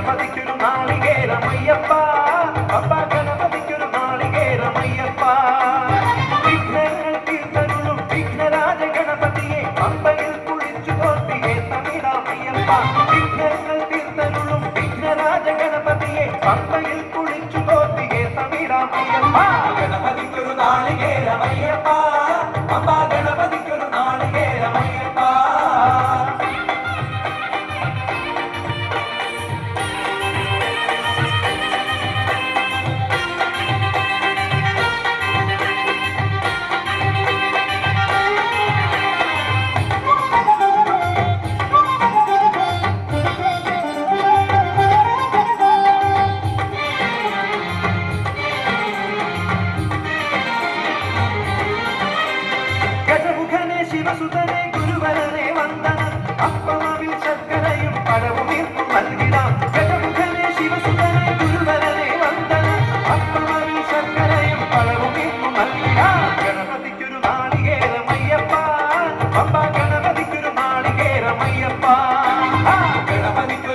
ഗണപതിക്കൊരു നാളികേരമയ്യപ്പ പമ്പ ഗണപതിക്കൊരു നാളികേരമയ്യപ്പ വിഘ്നങ്ങൾ തീർത്തരുളും വിഘ്നരാജ ഗണപതിയെ പമ്പയിൽ കുളിച്ചു തോർത്തിയെ തമിഴാമയ്യപ്പ വിഘ്നങ്ങൾ തീർത്തരുളും വിഘ്നരാജ ഗണപതിയെ പമ്പയിൽ കുളിച്ചു തോർത്തിയെ തമിഴാമയ്യപ്പ ഗണപതിക്കൊരു നാളികേരമയ്യപ്പ പമ്പ ഗണപതിക്കൊരു നാളികേരമയ്യപ്പ ശിവസുതനെ ഗുരുവരനെ വന്ദനം അപ്പമാവിൽ ശർക്കരയും പഴവുമീർക്കും നൽകിടാം ഗജമുഖനെ ശിവസുതനെ ഗുരുവരനെ വന്ദനം അപ്പമാവിൽ ശർക്കരയും പഴവുമീർക്കും നൽകിടാം ഗണപതിക്കൊരു നാളികേരമയ്യപ്പ പമ്പ ഗണപതിക്കൊരു നാളികേരമയ്യപ്പ ഗണപതിക്കൊരു